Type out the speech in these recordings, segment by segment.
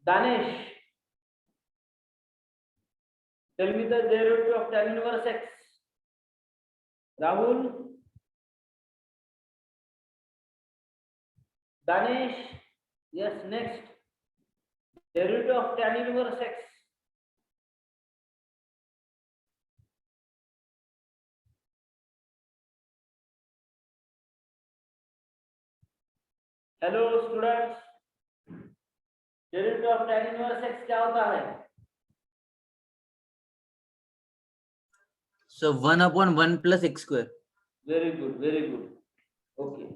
Danish, tell me the derivative of tan inverse x. Rahul, Danish, yes, next. Derivative of tan inverse x. Hello students, derivative of tan inverse x क्या होता है? So 1/1 plus x square. Very good, very good. Okay.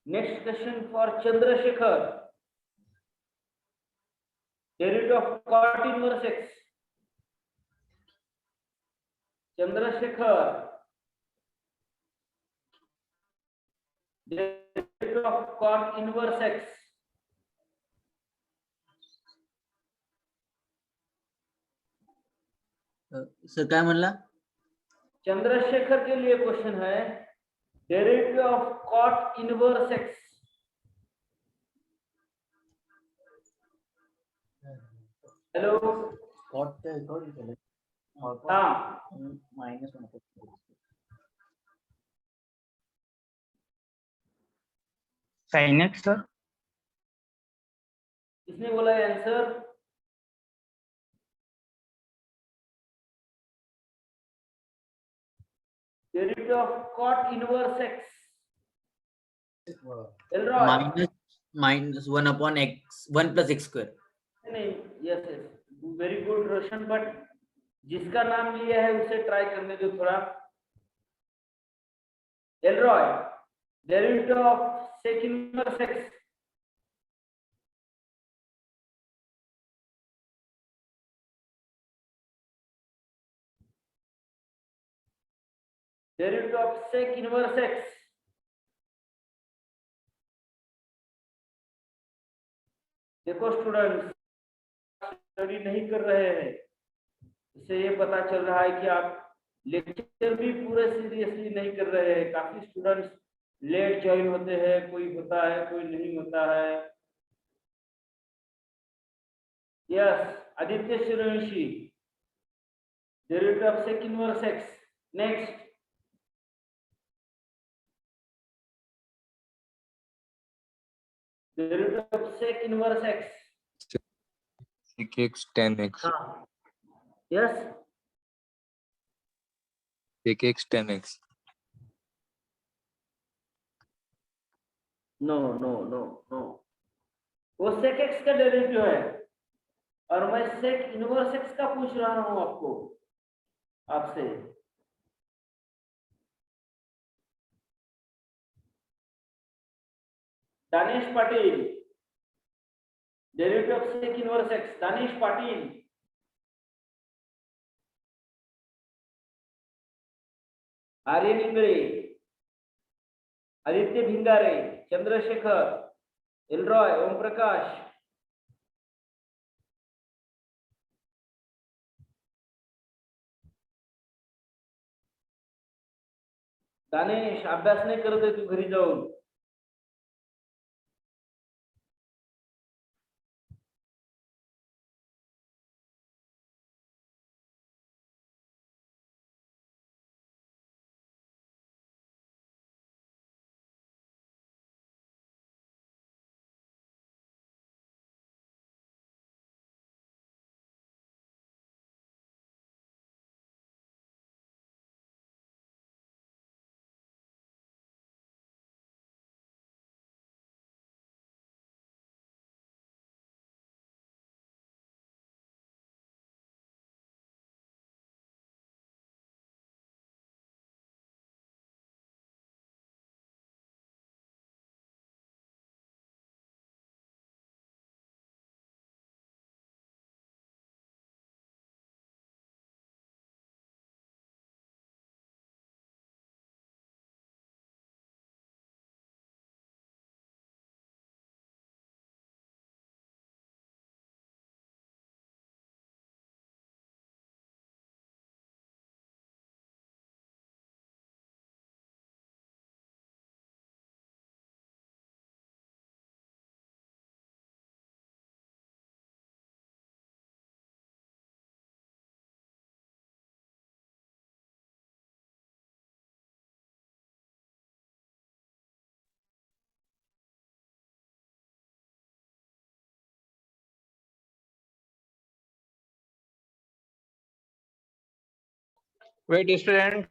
Next question for Chandrasekhar. Derivative of cot inverse x. Chandrasekhar. Derivative of cot inverse x. Sir काय म्हणला? चंद्रशेखर के लिए question है derivative of cot inverse x. Hello cot हाँ, -1 sin x sir. किसने बोला answer? Derivative of cot inverse x. minus -1/x 1 plus x square. नहीं, yes yes, very good Roshan, but जिसका नाम लिया है उसे ट्राई करने दो थोड़ा. Elroy, derivative of sec inverse x. Derivative of sec inverse x. देखो स्टूडेंट्स, स्टडी नहीं कर रहे हैं, इससे ये पता चल रहा है कि आप लेक्चर भी पूरे सीरियसली नहीं कर रहे हैं. काफी स्टूडेंट्स लेट ज्वाइन होते हैं, कोई होता है कोई नहीं होता है. Yes, Aditya Suryavanshi, derivative of sec inverse x. Next. Derivative of sec inverse x. sec x tan x. हाँ, yes, Sec x tan x. No no no no, वो सेक एक्स का डेरिवेटिव है और मैं सेक इनवर्स एक्स का पूछ रहा हूं आपको, आपसे. Danish Patil, derivative of sec inverse x. Danish Patil, Aryan Ingale, Aditya Bhingare, Chandrashekhar, Elroy, Om Prakash. Danesh, अभ्यास नाही करत आहे तू घरी जाऊन. Wait, student.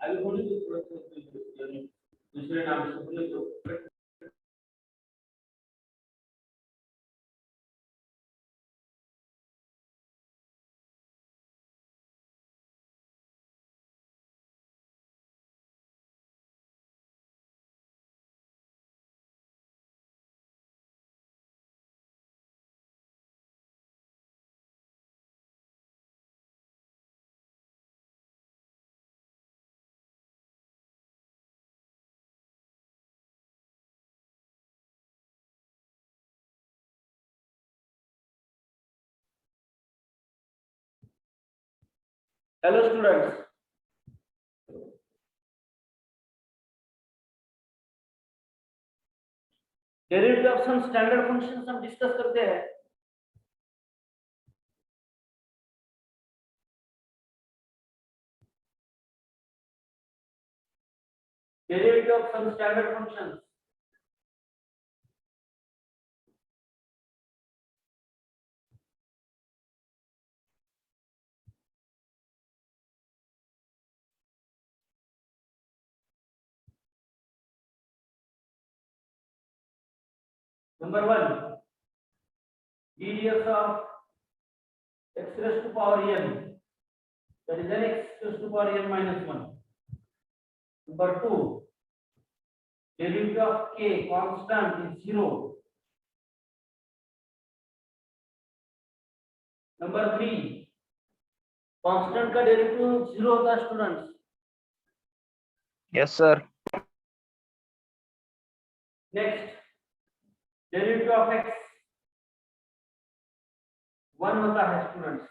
I will only do दूसरे नाम से बोले तो hello students, derivative of some standard functions हम डिस्कस करते हैं। Derivative of some standard functions Number 1, ddx of x raised to power n, that is n x raised to power n minus 1. Number 2, derivative of k constant is 0. Number 3, constant का derivative 0 होता है students. Yes, sir. Next, derivative of x 1 होता है students.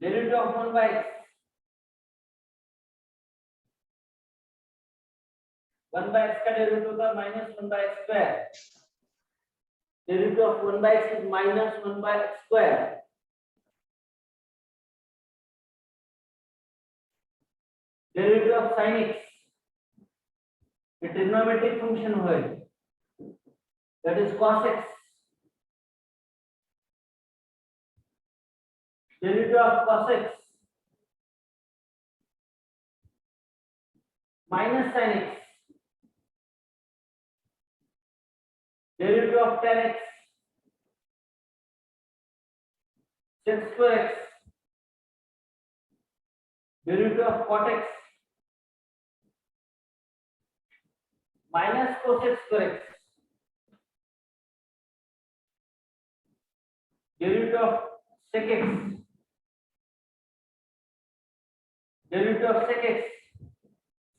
Derivative of 1 by x 1 by x का derivative होता है minus 1 by x square. Derivative of 1 by x is minus 1 by x square. Derivative of sin x, a trigonometric function है, that is cos x. Derivative of cos x minus sin x. Derivative of tan x sec square x. Derivative of cot x minus cosec square x. Derivative of sec x. Derivative of sec x.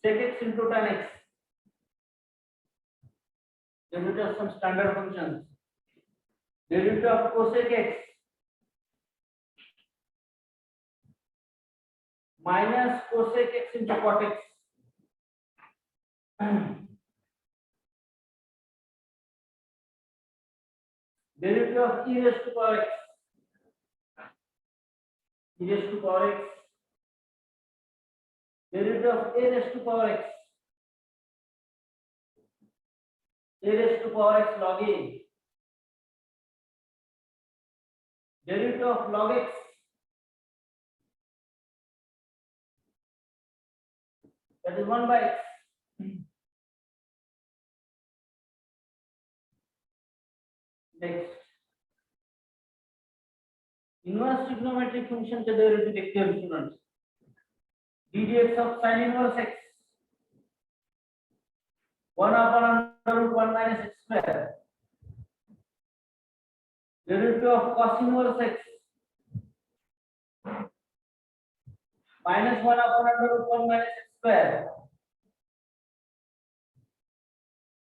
Sec x into tan x. Derivative of some standard functions. Derivative of cosec x minus cosec x into cot x. Derivative of e raised to power x. E raised to power x. Derivative of a raised to power x. A raised to power x log a. Derivative of log x. That is 1 by x. Next. Inverse trigonometric function के derivative देखते हैं students. ddx of sin inverse x 1 upon under root 1 minus x square. Derivative of cos inverse x minus 1 upon under root 1 minus x square.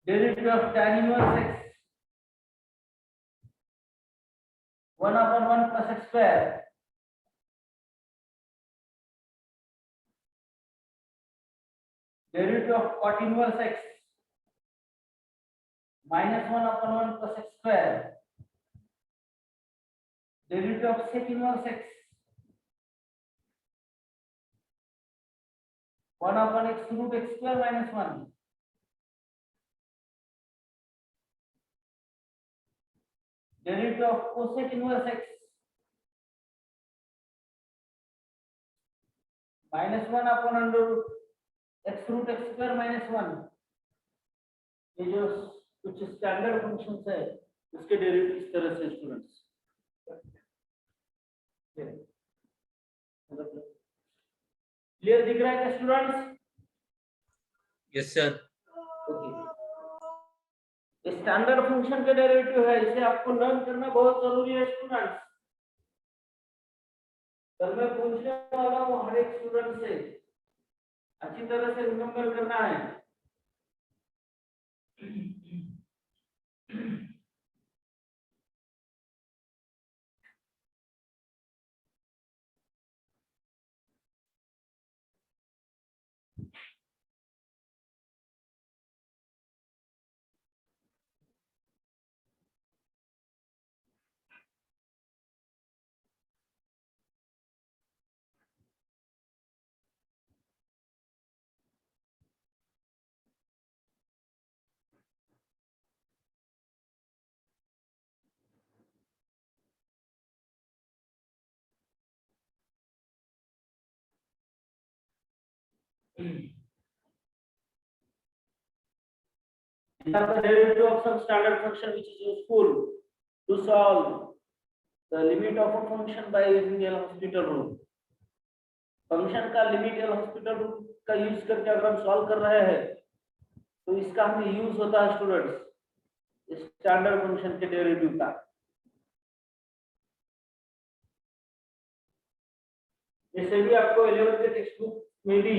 Derivative of tan inverse x 1 upon 1 plus x square. Derivative of cot inverse x minus 1 upon 1 plus x square. Derivative of sec inverse x 1 upon x root x square minus 1. Derivative of cosec inverse x minus 1 upon under root x root x square minus 1. ये जो कुछ standard functions है उसके derivative इस तरह से students clear दिख रहा है क्या students? Yes, sir. Okay, standard function के डेरिवेटिव है, इसे आपको लर्न करना बहुत जरूरी है स्टूडेंट्स। कल मैं पूछने वाला हूँ हर एक स्टूडेंट से, अच्छी तरह से रिमेम्बर करना है। These are the derivative of some standard function which is useful to solve the limit of a function by using L'Hospital rule. Function का लिमिट L'Hospital रूल का यूज करके अगर हम सॉल्व कर रहे हैं तो इसका हमें यूज होता है स्टूडेंट्स स्टैंडर्ड फंक्शन के डेरिवेटिव का। जैसे भी आपको 11th के टेक्स्ट बुक में भी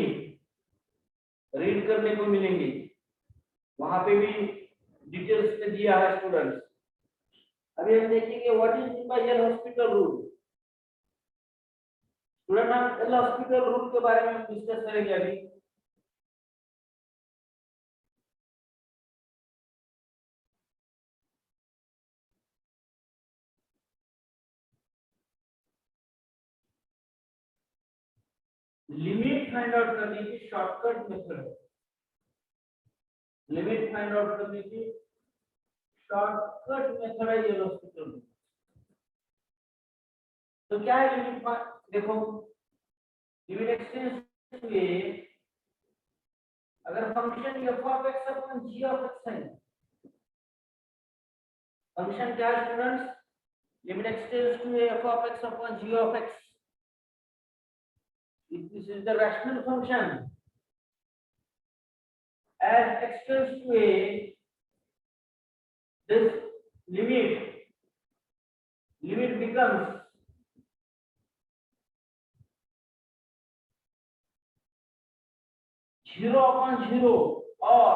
रीड करने को मिलेंगे, वहां पे भी डिटेल्स में दिया है स्टूडेंट्स। अभी हम देखेंगे what is mean by L'Hospital rule. Student हम L'Hospital रूल के बारे में डिस्कस करेंगे अभी। लिमिट फाइंड आउट करने की शॉर्टकट मेथड है। लिमिट फाइंड आउट करने की शॉर्टकट मेथड है L'Hospital रूल। तो क्या है लिमिट? देखो लिमिट एक्सटेंस में अगर function f of x upon g of x है, फंक्शन क्या है students? Limit x tends to f of x upon g of x। If this is the rational function as x tends to a, this limit becomes zero upon zero or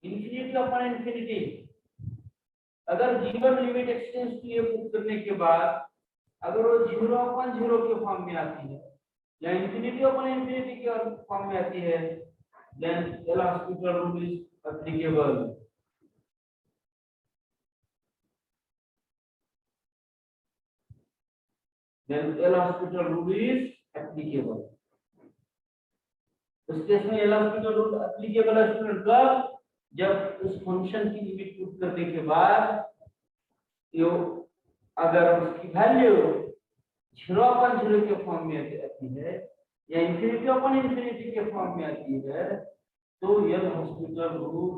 infinity upon infinity। अगर given limit x tends to a put करने के बाद अगर वो 0 upon 0 के form में आती है या इंफिनिटी अपॉन इंफिनिटी के फॉर्म में आती है, then L'Hospital rule is applicable. Then L'Hospital rule is applicable. उस केस में एल हॉस्पिटल रूल एप्लीकेबल है स्टूडेंट कब? जब उस फंक्शन की लिमिट पुट करने के बाद यो अगर उसकी वैल्यू 0 अपॉन 0 के फॉर्म में आती है या इंफिनिटी अपॉन इंफिनिटी के फॉर्म में आती है तो एल हॉस्पिटल रूल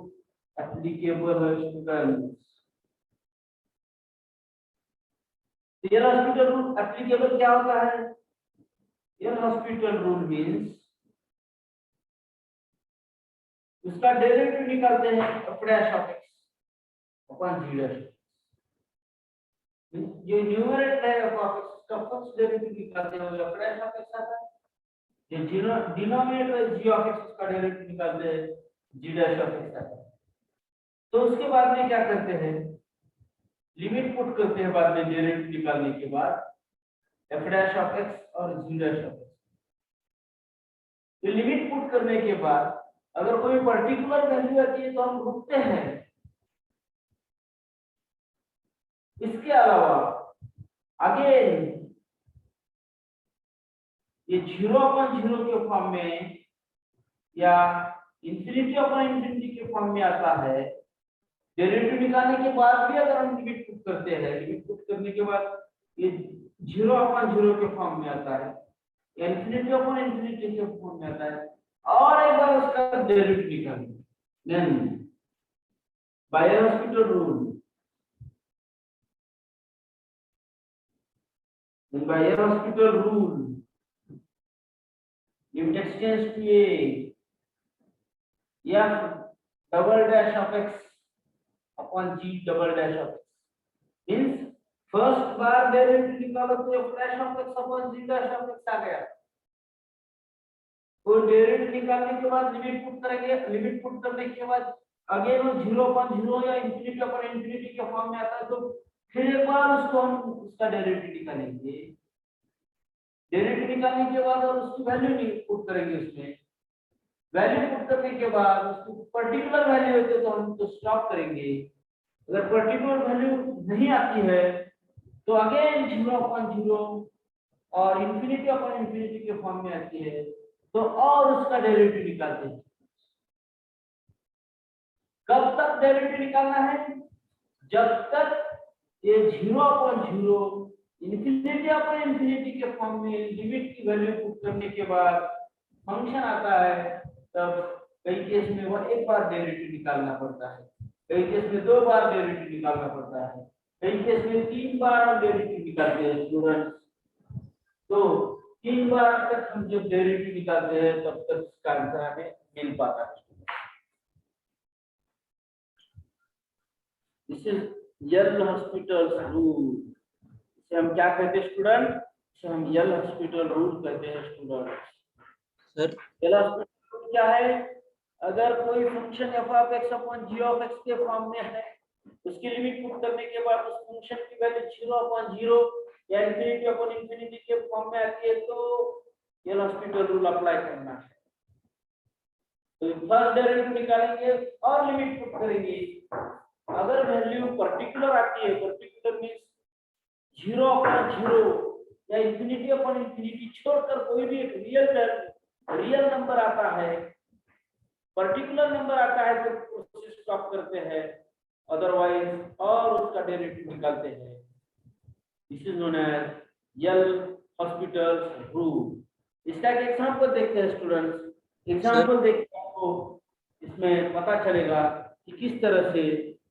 एप्लीकेबल है students. L hospital rule applicable क्या होता है? एल हॉस्पिटल रूल मींस उसका डेरिवेटिव निकालते हैं f dash of x upon g dash. जो न्यूमरेटर है f ऑफ x का फर्स्ट डेरिवेटिव निकालते हैं f डैश ऑफ x आता है। जो डिनोमिनेटर है g ऑफ x उसका डेरिवेटिव निकालते हैं g डैश ऑफ x आता है। तो उसके बाद में क्या करते हैं? लिमिट पुट करते हैं बाद में डेरिवेटिव निकालने के बाद f डैश ऑफ x और g डैश ऑफ x। तो लिमिट पुट करने के बाद अगर कोई पर्टिकुलर वैल्यू आती है तो हम रुकते हैं। इसके अलावा अगेन ये 0 अपॉन 0 के फॉर्म में या इंफिनिटी अपॉन इंफिनिटी के फॉर्म में आता है। डेरिवेटिव निकालने के बाद भी अगर हम लिमिट पुट करते हैं, लिमिट पुट करने के बाद ये 0 अपॉन 0 के फॉर्म में आता है या इंफिनिटी अपॉन इंफिनिटी के फॉर्म में आता है और एक बार उसका डेरिवेटिव निकालेंगे। Then by L'Hospital rule, by L'Hospital rule limit extends to a f double dash of x upon g double dash of x। means first bar derivative निकालो तो f dash of x upon g dash of x आ गया। तो derivative निकालने के बाद limit put करेंगे, limit put करने के बाद अगेन वो 0 अपॉन 0 या इंफिनिटी अपॉन इंफिनिटी के फॉर्म में आता है तो फिर एक बार उसको हम उसका डेरिवेटिव निकालेंगे। डेरिवेटिव निकालने के बाद और उसकी वैल्यू पुट करेंगे। उसमें वैल्यू पुट करने के बाद उसको पर्टिकुलर वैल्यू होती है तो हम तो स्टॉप करेंगे। अगर पर्टिकुलर वैल्यू नहीं आती है तो अगेन 0 अपॉन 0 और इंफिनिटी अपॉन इंफिनिटी के फॉर्म में आती है तो और उसका डेरिवेटिव निकालते हैं। कब तक डेरिवेटिव निकालना है? जब तक ये 0 अपॉन 0 इंफिनिटी अपॉन इंफिनिटी के फॉर्म में लिमिट की वैल्यू पुट करने के बाद फंक्शन आता है तब कई केस में वो एक बार डेरिवेटिव निकालना पड़ता है, कई केस में 2 बार डेरिवेटिव निकालना पड़ता है, कई केस में 3 बार डेरिवेटिव निकालते हैं स्टूडेंट्स। तो 3 बार तक हम जब डेरिवेटिव निकालते हैं तब तक इसका आंसर हमें मिल पाता है। This is L hospital rule. इसे हम क्या कहते हैं स्टूडेंट? इसे हम एल हॉस्पिटल रूल कहते हैं student. Sir L hospital rule क्या है? अगर कोई function f of x upon g of x के फॉर्म में है, उसकी लिमिट पुट करने के बाद उस फंक्शन की वैल्यू 0 अपॉन 0 या इंफिनिटी अपॉन इंफिनिटी के फॉर्म में आती है तो एल हॉस्पिटल रूल अप्लाई करना है। तो फर्स्ट डेरिवेटिव निकालेंगे और लिमिट पुट करेंगे। अगर वैल्यू पर्टिकुलर आती है, पर्टिकुलर मींस 0 अपॉन 0 या इंफिनिटी अपॉन इंफिनिटी छोड़कर कोई भी एक रियल नंबर आता है, पर्टिकुलर नंबर आता है तो उसे स्टॉप करते हैं, अदरवाइज और उसका डेरिवेटिव निकालते हैं। This is known as L'Hospital rule. इसका एक एग्जांपल देखते हैं स्टूडेंट्स। एग्जांपल देखते हैं आपको इसमें पता चलेगा कि किस तरह से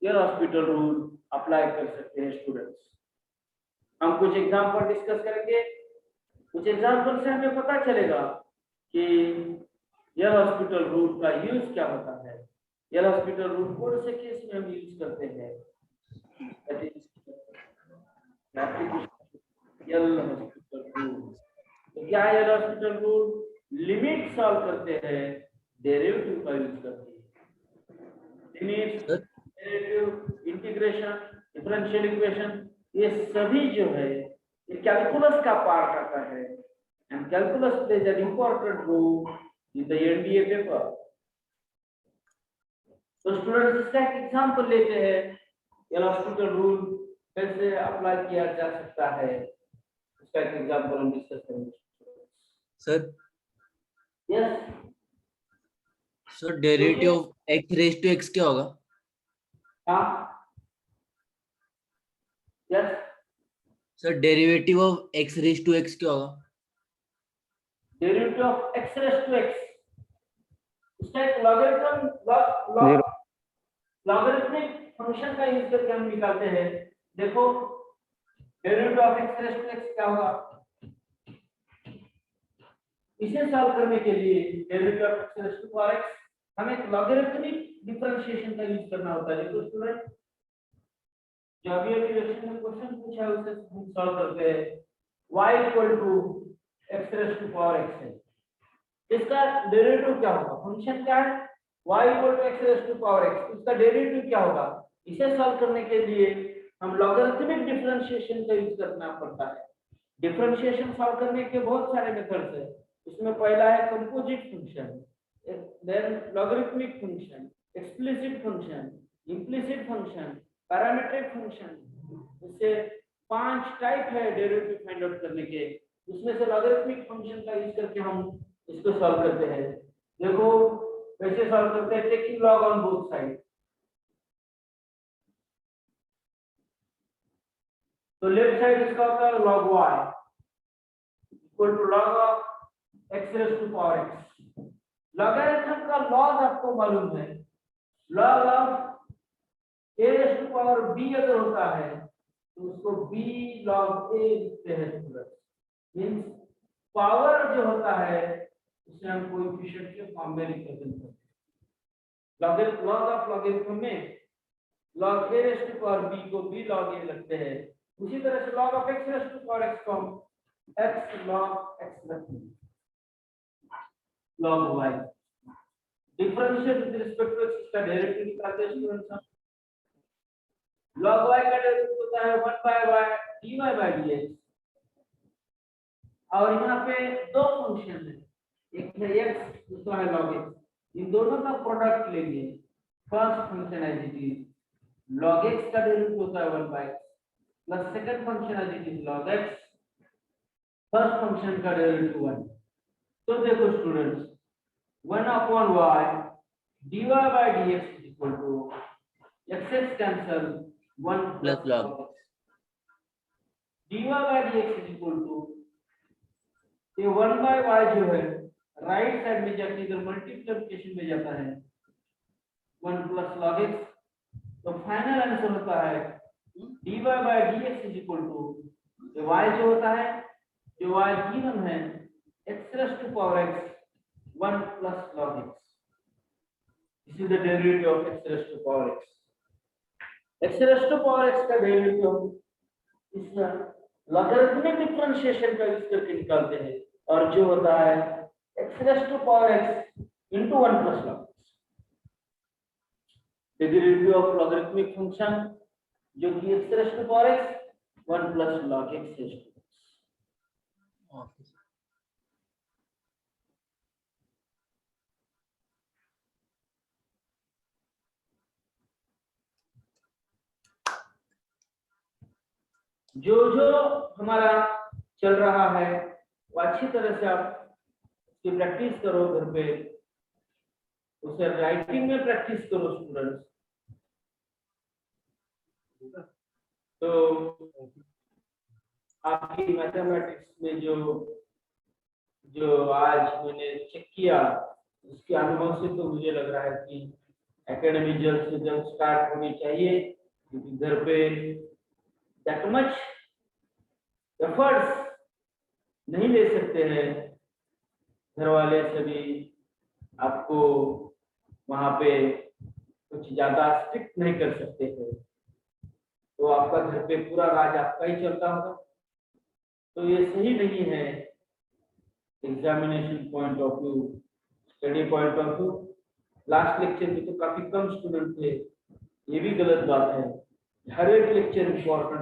एल हॉस्पिटल रूल अप्लाई कर सकते हैं स्टूडेंट्स। हम कुछ एग्जांपल डिस्कस करेंगे। कुछ एग्जांपल से हमें पता चलेगा कि एल हॉस्पिटल रूल का यूज क्या होता है? एल हॉस्पिटल रूल कौन से केस में हम यूज करते हैं? L'Hospital rule. तो क्या L hospital rule limit solve करते हैं, डेरिवेटिव का यूज करते हैं। Limit, derivative, integration, differential equation, ये सभी जो है ये कैलकुलस का पार्ट आता है, and calculus plays an important role in the NDA paper. तो स्टूडेंट्स इसका एक एग्जांपल लेते हैं, एल हॉस्पिटल रूल कैसे अप्लाई किया जा सकता है, इसका एक एग्जांपल हम डिस्कस करेंगे। Sir yes sir derivative of x raise to x क्या होगा? हाँ yes sir derivative of x raise to x क्या होगा? Derivative of x raise to x, इसका एक लॉगरिथमिक फंक्शन का यूज करके हम निकालते हैं। देखो derivative of x raise to x क्या होगा, इसे सॉल्व करने के लिए derivative of x raise to x हमें एक लॉगरिथमिक डिफरेंशिएशन का यूज करना होता है। देखो स्टूडेंट, जो अभी लेक्चर में क्वेश्चन पूछा है उसे हम सॉल्व करते हैं। y equal to x raise to power x है, इसका डेरिवेटिव क्या होगा? फंक्शन क्या है? y equal to x raise to power x, इसका डेरिवेटिव क्या होगा? इसे सॉल्व करने के लिए हम लॉगरिथमिक डिफरेंशिएशन का यूज करना पड़ता है। डिफरेंशिएशन सॉल्व करने के बहुत सारे मेथड्स हैं, इसमें पहला है composite function, then logarithmic function, explicit function, implicit function, parametric function. इससे 5 टाइप है डेरिवेटिव फाइंड आउट करने के, उसमें से लॉगरिथमिक फंक्शन का यूज करके हम इसको सॉल्व करते हैं। देखो कैसे सॉल्व करते हैं, taking log on both side. तो लेफ्ट साइड इसका होता है log y equal to log of x raise to power x। Logarithm का लॉग आपको मालूम है, log of a raise to power b अगर होता है तो उसको b log a लिखते हैं स्टूडेंट। मींस पावर जो होता है उसे हम कोएफिशिएंट के फॉर्म में रिप्रेजेंट करते हैं। लॉग ऑफ लॉगरिथम में log a raise to power b को b log a लिखते हैं। उसी तरह से log of x raise to power x को हम x log x रखते हैं, log y। Differentiate with respect to x का डेरिवेटिव निकालते हैं स्टूडेंट्स हम। log y का डेरिवेटिव होता है 1 by y dy by dx, और यहाँ पे दो फंक्शन है, एक है x दूसरा है log x, इन दोनों का प्रोडक्ट लेंगे। First function as it is log x का डेरिवेटिव होता है 1 by x plus second function as it is log x, first function का डेरिवेटिव 1। तो देखो students 1 upon y dy by dx is equal to x cancel 1 plus log x, dy by dx is equal to ये 1 by y जो है right side में जाके इधर multiplication में जाता है 1 plus log x, तो फाइनल आंसर होता है dy by dx is equal to ये y जो होता है, जो y गिवन है x raised to power x 1 plus log x, this is the derivative of x raised to power x। x raised to power x का derivative इस logarithmic differentiation का use करके निकालते हैं, और जो होता है x raised to power x into 1 plus log x, derivative of logarithmic function जो कि x raised to power x 1 plus log x raised to x। जो जो हमारा चल रहा है वो अच्छी तरह से आप इसकी प्रैक्टिस करो घर पे, उसे राइटिंग में प्रैक्टिस करो स्टूडेंट्स। तो आपकी मैथमेटिक्स में जो आज मैंने चेक किया उसके अनुभव से तो मुझे लग रहा है कि एकेडमी जल्द से जल्द स्टार्ट होनी चाहिए, क्योंकि घर पे that much efforts नहीं ले सकते हैं घर वाले सभी, आपको वहां पे कुछ ज्यादा स्ट्रिक्ट नहीं कर सकते थे, तो आपका घर पे पूरा राज आपका ही चलता होगा, तो ये सही नहीं है examination point of view, study point of view. Last lecture में तो काफी कम स्टूडेंट थे, ये भी गलत बात है। हर एक लेक्चर इम्पोर्टेंट